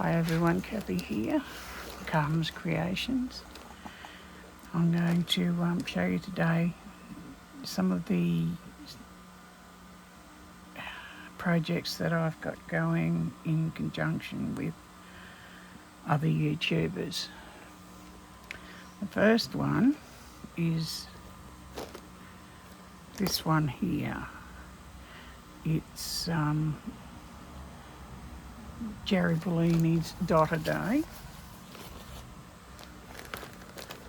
Hi everyone, Kathy here, Carmen's Creations. I'm going to show you today some of the projects that I've got going in conjunction with other YouTubers. The first one is this one here. It's Jerry Bellini's Dot a Day,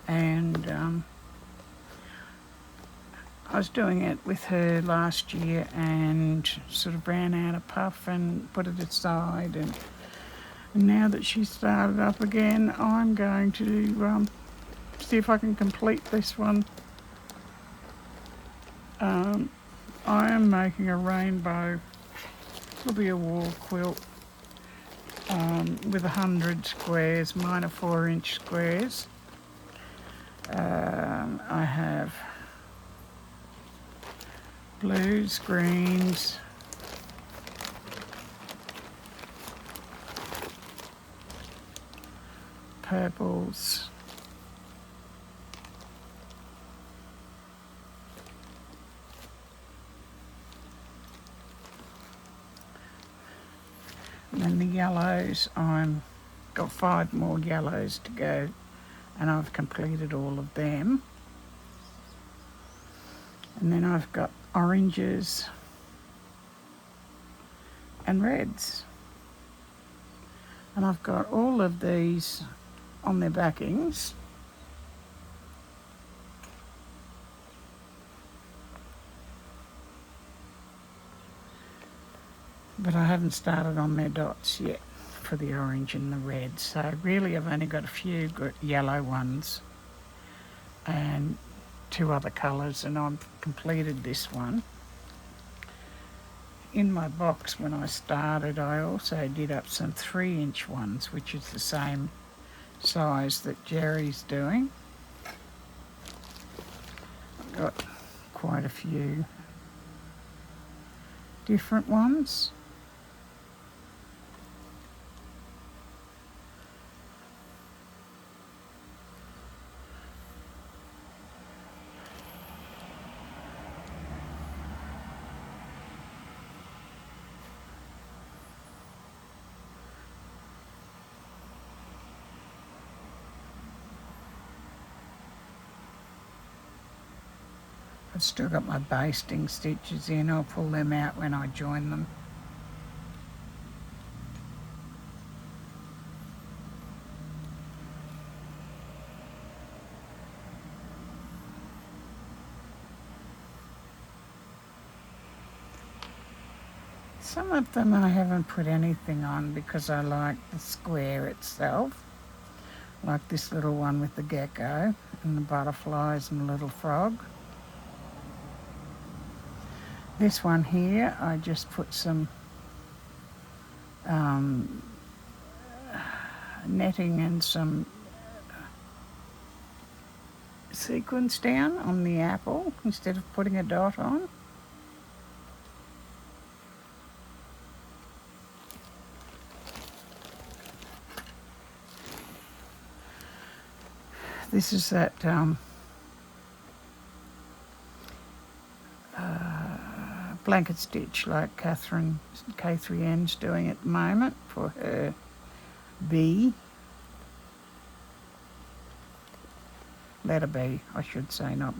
and I was doing it with her last year and sort of ran out of puff and put it aside, and now that she's started up again, I'm going to see if I can complete this one. I am making a rainbow, it'll be a wall quilt with 100 squares. Mine are 4-inch squares. I have blues, greens, purples, and then the yellows. I've got 5 more yellows to go, and I've completed all of them. And then I've got oranges and reds, and I've got all of these on their backings. But I haven't started on their dots yet for the orange and the red. So really I've only got a few yellow ones and 2 other colours, and I've completed this one. In my box when I started, I also did up some 3-inch ones, which is the same size that Jerry's doing. I've got quite a few different ones. I've still got my basting stitches in. I'll pull them out when I join them. Some of them I haven't put anything on because I like the square itself, like this little one with the gecko and the butterflies and the little frog. This one here, I just put some netting and some sequins down on the apple instead of putting a dot on. This is that blanket stitch like K3N's doing at the moment for her B. Letter B, I should say, not.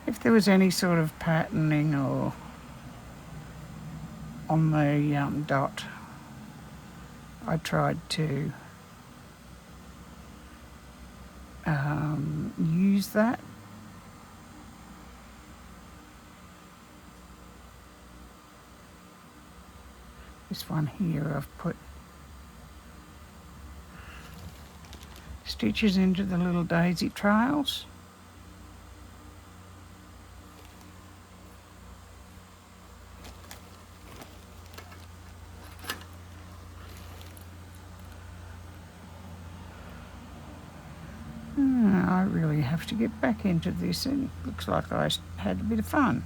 If there was any sort of patterning or on the dot, I tried to use that. This one here I've put stitches into the little daisy trails. I really have to get back into this, and looks like I had a bit of fun.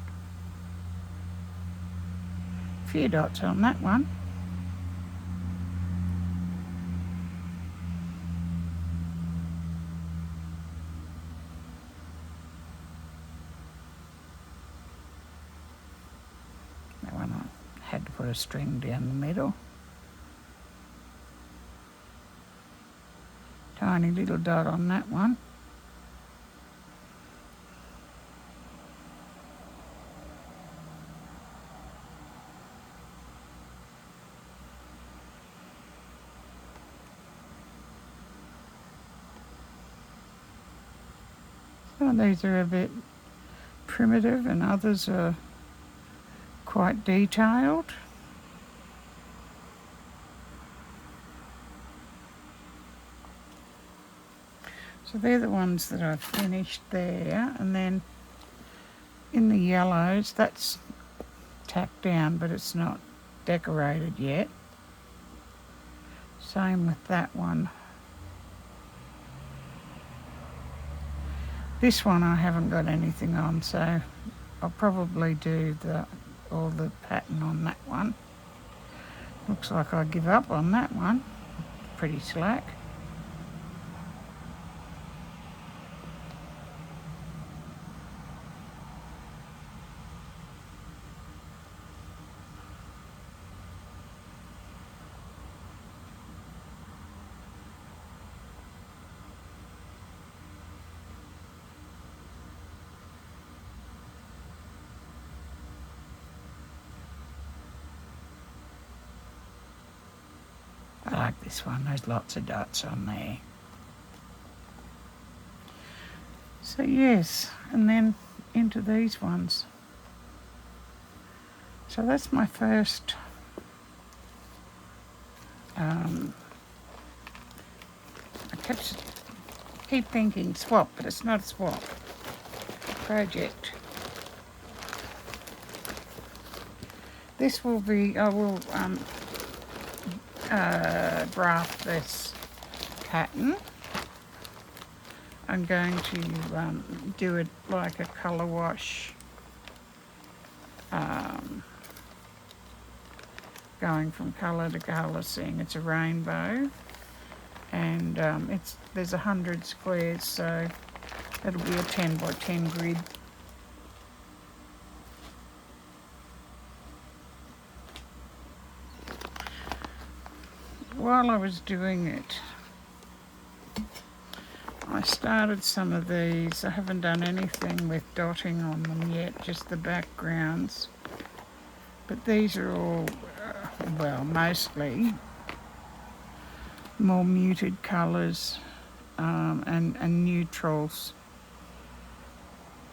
A few dots on that one. That one I had to put a string down the middle. Tiny little dot on that one. Some of these are a bit primitive and others are quite detailed. So they're the ones that I've finished there, and then in the yellows, that's tacked down but it's not decorated yet. Same with that one. This one I haven't got anything on, so I'll probably do all the pattern on that one. Looks like I give up on that one. Pretty slack. I like this one, there's lots of dots on there. So yes, and then into these ones. So that's my first I keep thinking swap, but it's not a swap. Project. This will be, I will draft this pattern. I'm going to do it like a colour wash, going from colour to colour, seeing it's a rainbow, and there's 100 squares, so it'll be a 10 by 10 grid. While I was doing it, I started some of these. I haven't done anything with dotting on them yet, just the backgrounds. But these are all, well, mostly more muted colours and neutrals.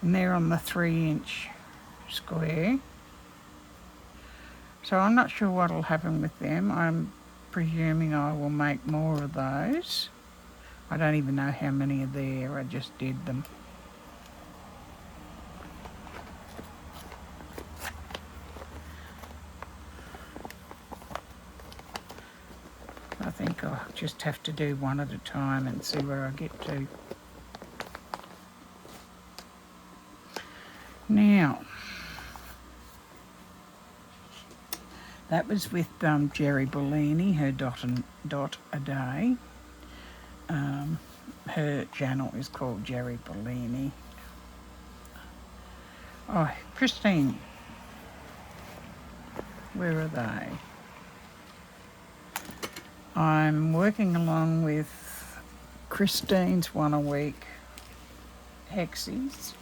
And they're on the 3-inch square. So I'm not sure what will happen with them. I'm presuming I will make more of those. I don't even know how many are there, I just did them. I think I'll just have to do one at a time and see where I get to. Now, that was with Jerry Bellini, her dot a day. Her channel is called Jerry Bellini. Oh, Christine. Where are they? I'm working along with Christine's one a week hexis.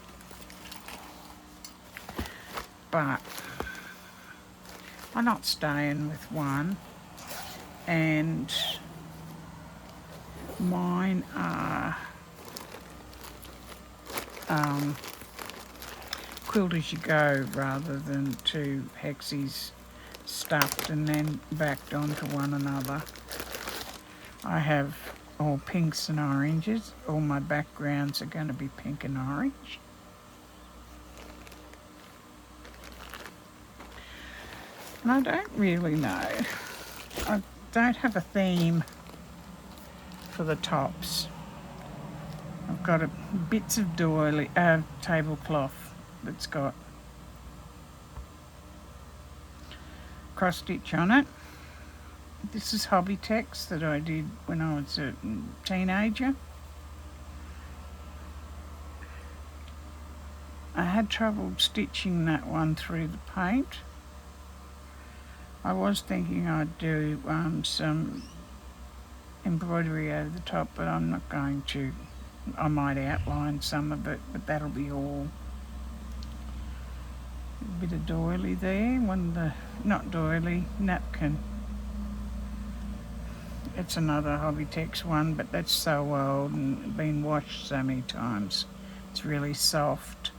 But I'm not staying with one, and mine are quilt as you go rather than two hexis stuffed and then backed onto one another. I have all pinks and oranges. All my backgrounds are going to be pink and orange. And I don't really know. I don't have a theme for the tops. I've got bits of tablecloth that's got cross stitch on it. This is hobby text that I did when I was a teenager. I had trouble stitching that one through the paint. I was thinking I'd do some embroidery over the top, but I'm not going to. I might outline some of it, but that'll be all. A bit of doily there, not doily, napkin. It's another Hobbytex one, but that's so old and been washed so many times. It's really soft.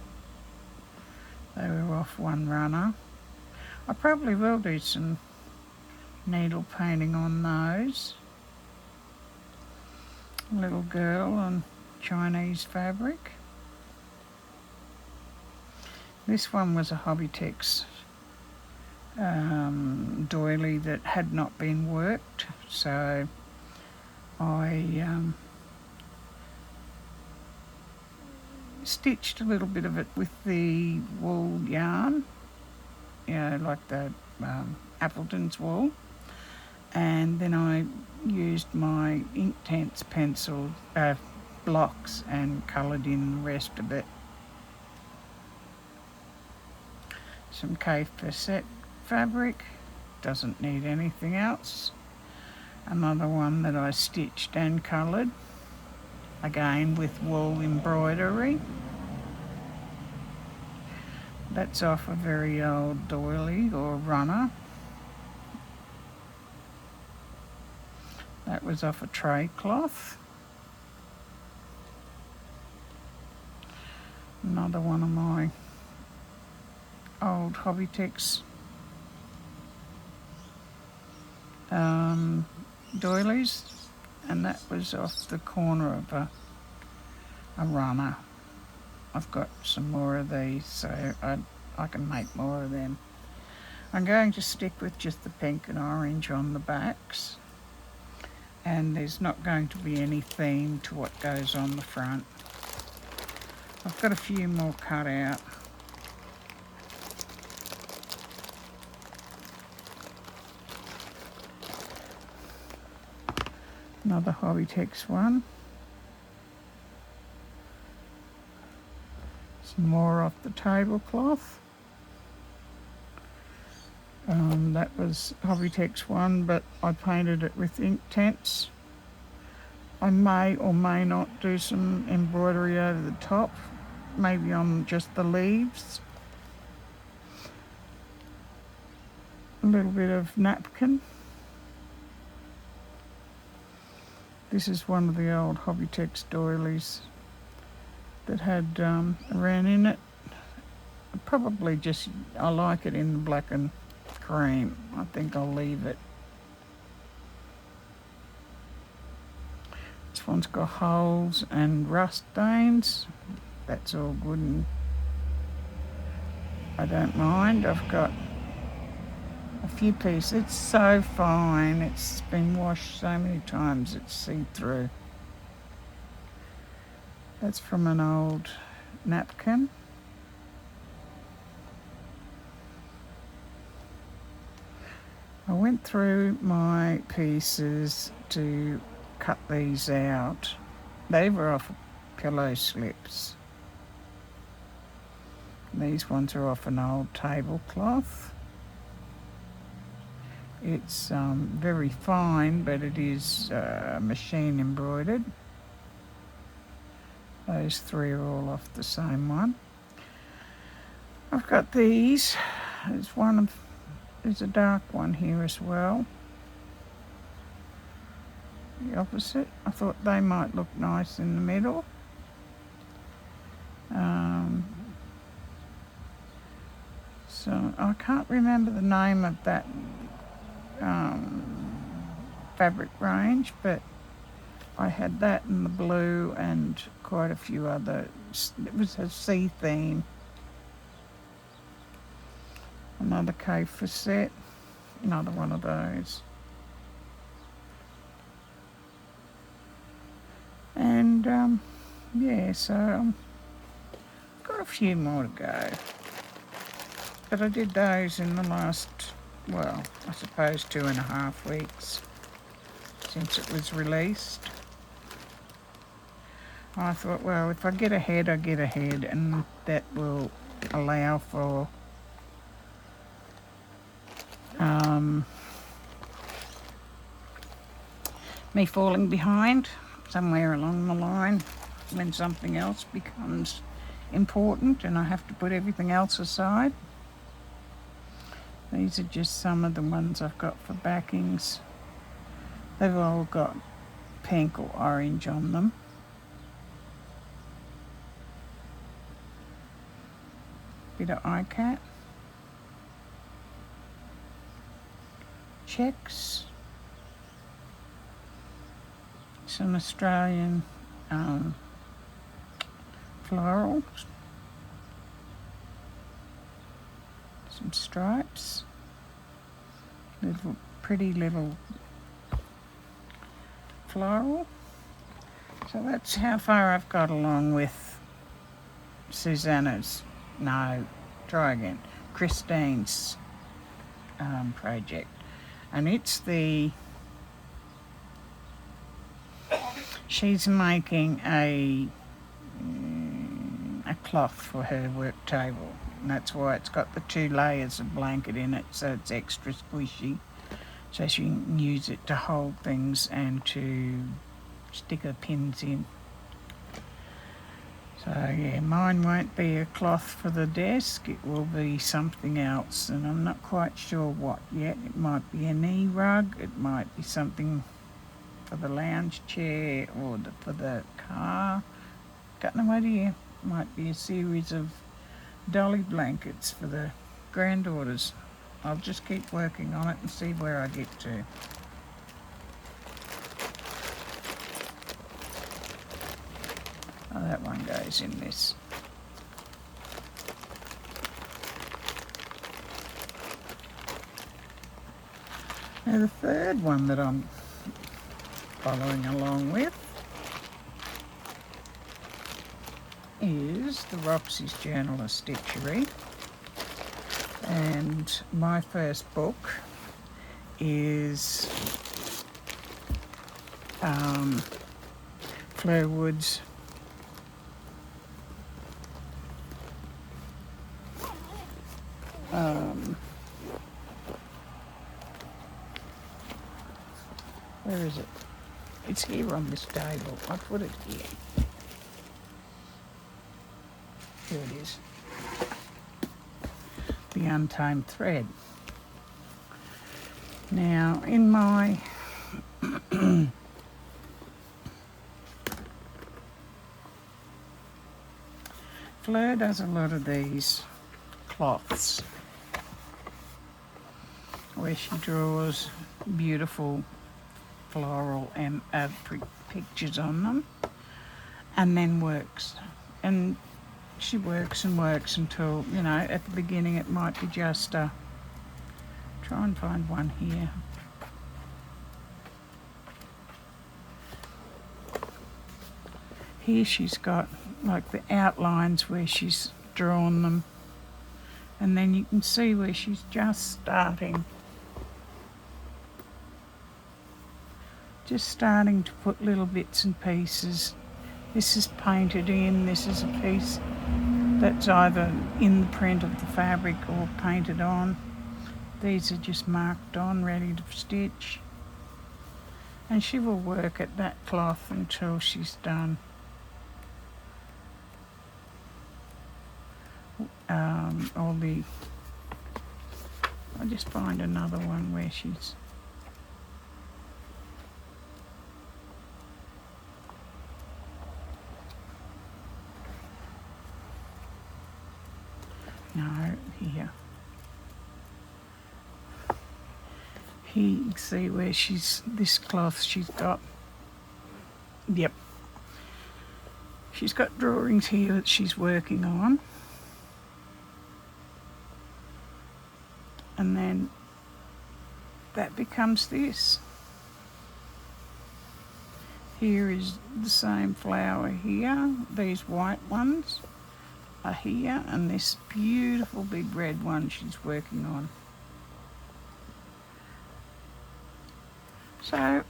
They were off one runner. I probably will do some needle painting on those. Little girl on Chinese fabric. This one was a Hobbytex doily that had not been worked, so I stitched a little bit of it with the wool yarn, like the Appleton's wool, and then I used my Inktense pencil blocks and coloured in the rest of it. Some K-Facet fabric, doesn't need anything else. Another one that I stitched and coloured, again with wool embroidery. That's off a very old doily or runner. That was off a tray cloth. Another one of my old Hobbytex doilies, and that was off the corner of a runner. I've got some more of these, so I can make more of them. I'm going to stick with just the pink and orange on the backs, and there's not going to be any theme to what goes on the front. I've got a few more cut out. Another Hobbytex one. Some more off the tablecloth. That was Hobbytex one, but I painted it with Inktense. I may or may not do some embroidery over the top, maybe on just the leaves. A little bit of napkin. This is one of the old Hobbytex doilies that had a wren in it. Probably just, I like it in the black and cream. I think I'll leave it. This one's got holes and rust stains. That's all good and I don't mind. I've got a few pieces. It's so fine. It's been washed so many times it's see-through. That's from an old napkin. I went through my pieces to cut these out. They were off pillow slips. These ones are off an old tablecloth. It's very fine, but it is machine embroidered. Those three are all off the same one. I've got these. There's a dark one here as well. The opposite. I thought they might look nice in the middle. So I can't remember the name of that fabric range, but I had that in the blue and quite a few other. It was a sea theme. Another K-Facet, another one of those. And yeah, so got a few more to go. But I did those in the last, well, I suppose 2.5 weeks since it was released. I thought, well, if I get ahead, I get ahead, and that will allow for me falling behind somewhere along the line when something else becomes important and I have to put everything else aside. These are just some of the ones I've got for backings. They've all got pink or orange on them. Bit of iCat. Checks. Some Australian florals. Some stripes. Little pretty little floral. So that's how far I've got along with Christine's project. And it's she's making a cloth for her work table. And that's why it's got the 2 layers of blanket in it, so it's extra squishy. So she can use it to hold things and to stick her pins in. So yeah, mine won't be a cloth for the desk, it will be something else, and I'm not quite sure what yet. It might be a knee rug, it might be something for the lounge chair or for the car. Got no idea. Might be a series of dolly blankets for the granddaughters. I'll just keep working on it and see where I get to. Oh, that one goes in this. Now the third one that I'm following along with is the Roxy's Journal of Stitchery, and my first book is Fleur Wood's where is it? It's here on this table. I put it here. Here it is. The Untamed Thread. Now, in my Fleur does a lot of these cloths where she draws beautiful floral and pictures on them and then works. And she works and works until, you know, at the beginning it might be just try and find one here. Here she's got like the outlines where she's drawn them, and then you can see where she's just starting to put little bits and pieces. This is painted in, this is a piece that's either in the print of the fabric or painted on. These are just marked on, ready to stitch. And she will work at that cloth until she's done. I'll just find another one where she's here. Here you can see where this cloth she's got. Yep. She's got drawings here that she's working on. And then that becomes this. Here is the same flower here. These white ones are here, and this beautiful big red one she's working on. So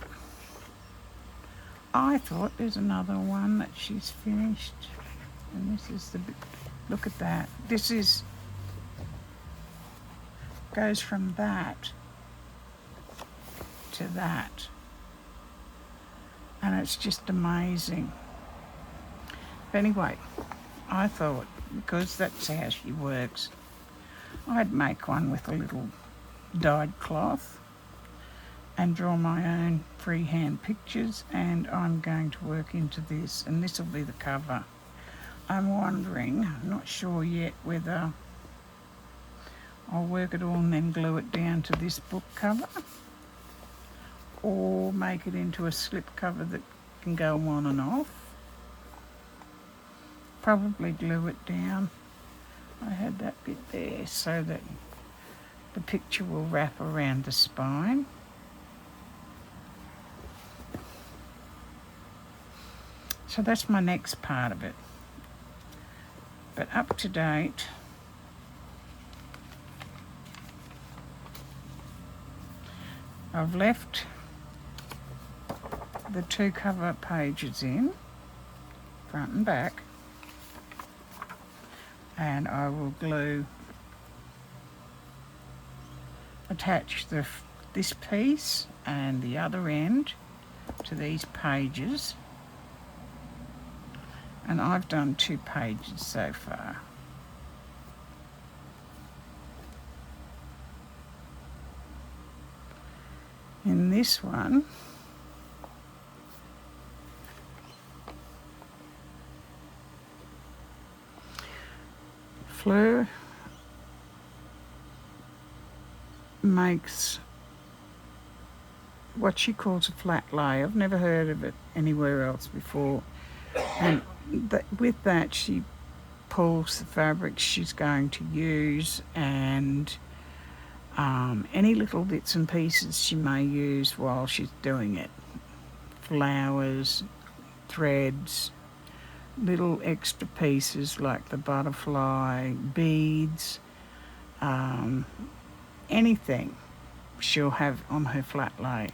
I thought there's another one that she's finished, and this is the, look at that. This is, goes from that to that, and it's just amazing. But anyway, I thought, because that's how she works, I'd make one with a little dyed cloth and draw my own freehand pictures, and I'm going to work into this, and this will be the cover. I'm wondering, I'm not sure yet, whether I'll work it all and then glue it down to this book cover, or make it into a slip cover that can go on and off. Probably glue it down. I had that bit there so that the picture will wrap around the spine. So that's my next part of it. But up to date, I've left the 2 cover pages in, front and back, and I will attach this piece and the other end to these pages. And I've done 2 pages so far. In this one, Fleur makes what she calls a flatlay. I've never heard of it anywhere else before. And with that, she pulls the fabrics she's going to use, and any little bits and pieces she may use while she's doing it. Flowers, threads, little extra pieces like the butterfly, beads, anything she'll have on her flatlay.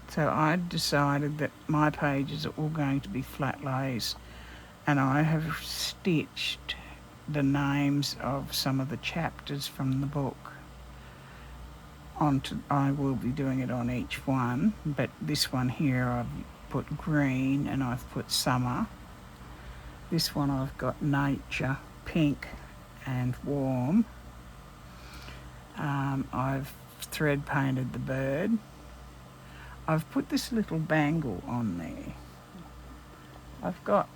So I decided that my pages are all going to be flatlays, and I have stitched the names of some of the chapters from the book onto. I will be doing it on each one, but this one here I've put green and I've put summer. This one I've got nature, pink and warm. I've thread painted the bird. I've put this little bangle on there. I've got,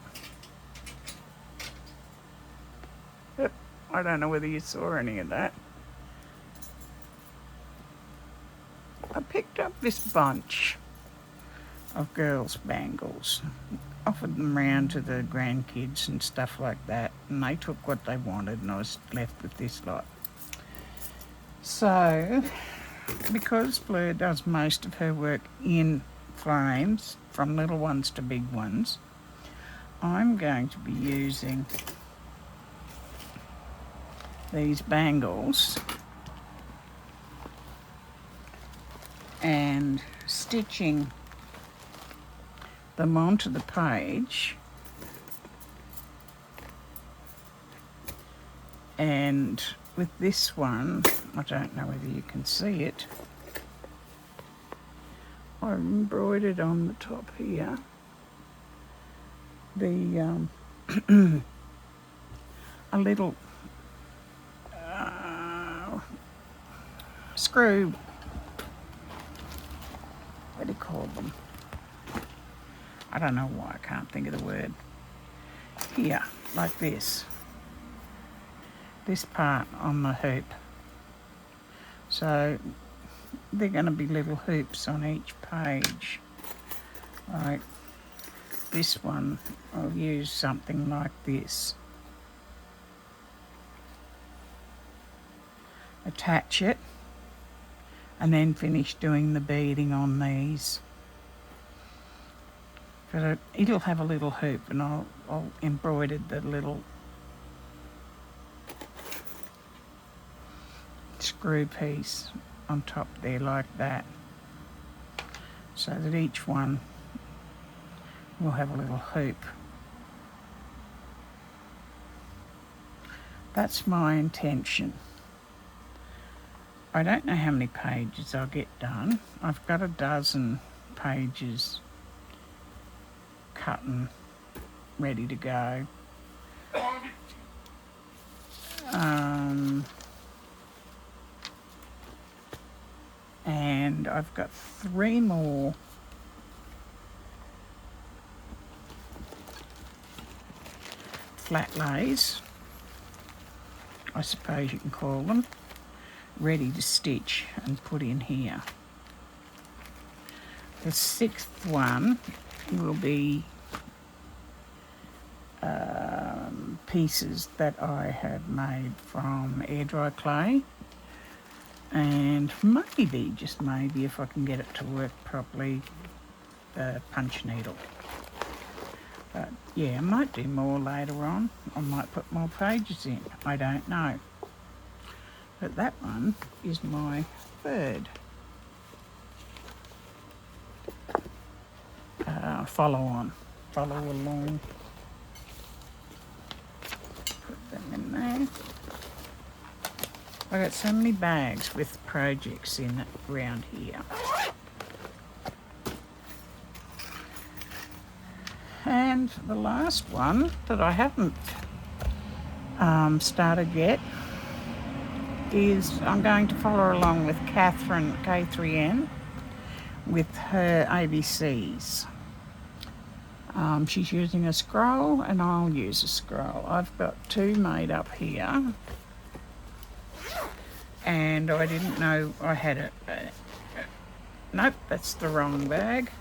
I don't know whether you saw any of that. I picked up this bunch of girls' bangles, offered them round to the grandkids and stuff like that, and they took what they wanted, and I was left with this lot. So, because Fleur does most of her work in frames, from little ones to big ones, I'm going to be using these bangles and stitching them onto the page, and with this one, I don't know whether you can see it, I've embroidered on the top here the a little screw, what do you call them? I don't know why I can't think of the word. Here, like this part on the hoop. So they're going to be little hoops on each page. Like this one, I'll use something like this. Attach it and then finish doing the beading on these. But it'll have a little hoop, and I'll embroider the little screw piece on top there like that, so that each one will have a little hoop. That's my intention. I don't know how many pages I'll get done. I've got a dozen pages cut and ready to go. And I've got 3 more flatlays, I suppose you can call them, ready to stitch and put in here. The 6th one will be pieces that I have made from air dry clay, and maybe, just maybe, if I can get it to work properly, the punch needle. But yeah, I might do more later on. I might put more pages in, I don't know. But that one is my 3rd. Follow along. Put them in there. I got so many bags with projects in it around here. And the last one that I haven't started yet is I'm going to follow along with Catherine K3N with her ABCs. She's using a scroll and I'll use a scroll. I've got 2 made up here, and I didn't know I had it. Nope, that's the wrong bag.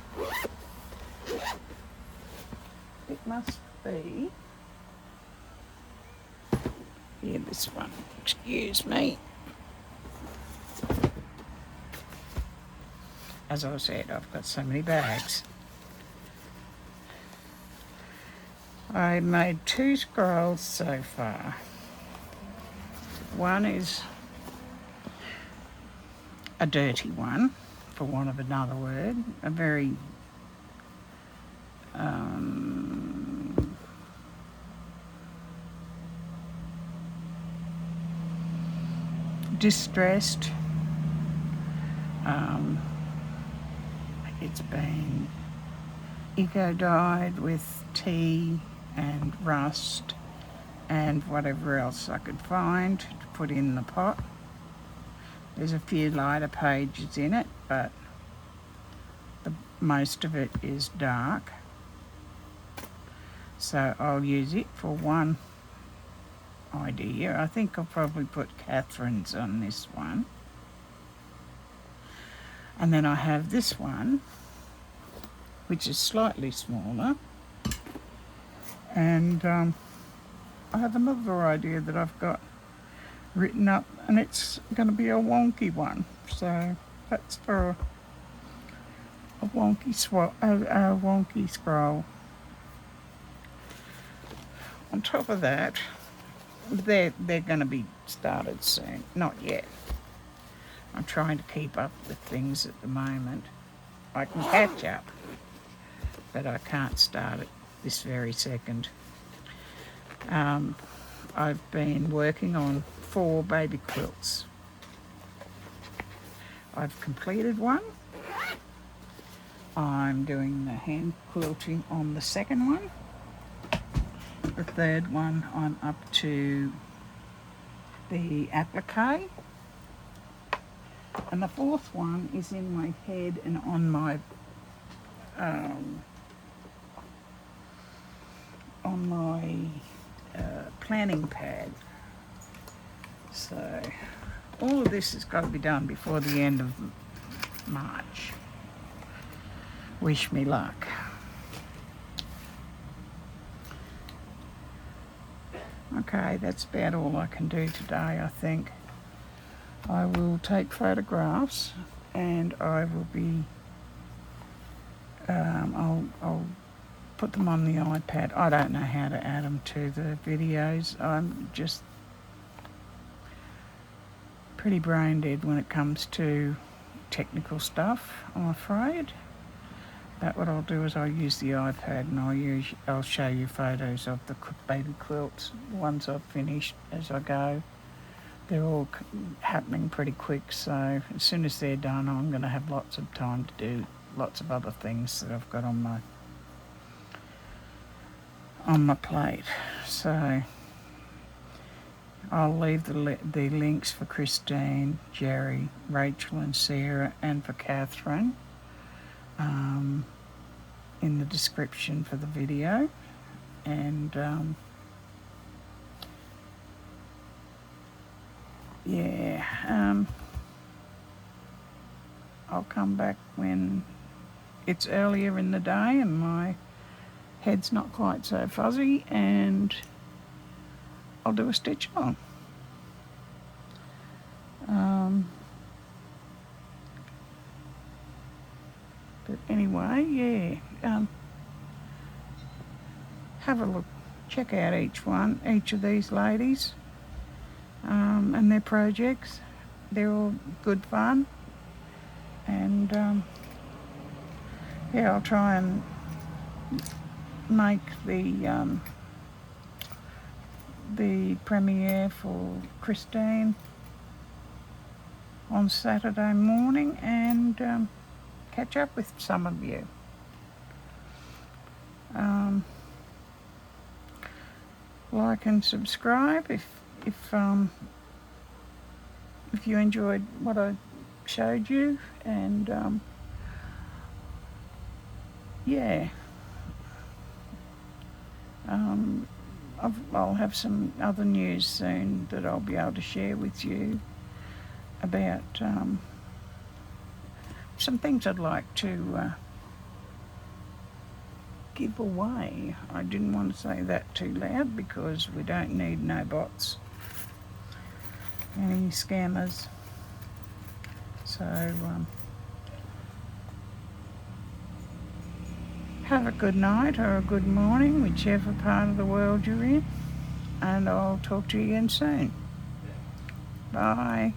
It must be, yeah, this one. Excuse me. As I said, I've got so many bags. I made 2 scrolls so far. One is a dirty one, for want of another word, a very distressed. It's been eco-dyed with tea and rust and whatever else I could find to put in the pot. There's a few lighter pages in it, but most of it is dark. So I'll use it for one idea. I think I'll probably put Catherine's on this one. And then I have this one, which is slightly smaller. And I have another idea that I've got written up, and it's going to be a wonky one. So that's for a wonky scroll. On top of that, they're going to be started soon. Not yet. I'm trying to keep up with things at the moment. I can catch up, but I can't start it this very second. I've been working on 4 baby quilts. I've completed one. I'm doing the hand quilting on the 2nd one. The 3rd one, I'm up to the applique. And the 4th one is in my head and on my planning pad. So all of this has got to be done before the end of March. Wish me luck. Okay, that's about all I can do today, I think. I will take photographs, and I will be, I'll put them on the iPad. I don't know how to add them to the videos. I'm just pretty brain dead when it comes to technical stuff, I'm afraid. But what I'll do is I'll use the iPad and I'll show you photos of the baby quilts, the ones I've finished as I go. They're all happening pretty quick, so as soon as they're done, I'm going to have lots of time to do lots of other things that I've got on my plate. So I'll leave the links for Christine, Jerry, Rachel and Sarah, and for Catherine in the description for the video. And I'll come back when it's earlier in the day and my head's not quite so fuzzy, and I'll do a stitch on. But anyway, have a look, check out each of these ladies and their projects. They're all good fun, and I'll try and make the premiere for Christine on Saturday morning and catch up with some of you. Like and subscribe if you enjoyed what I showed you, and I'll have some other news soon that I'll be able to share with you about some things I'd like to give away. I didn't want to say that too loud because we don't need no bots, any scammers. So have a good night or a good morning, whichever part of the world you're in, and I'll talk to you again soon. Bye.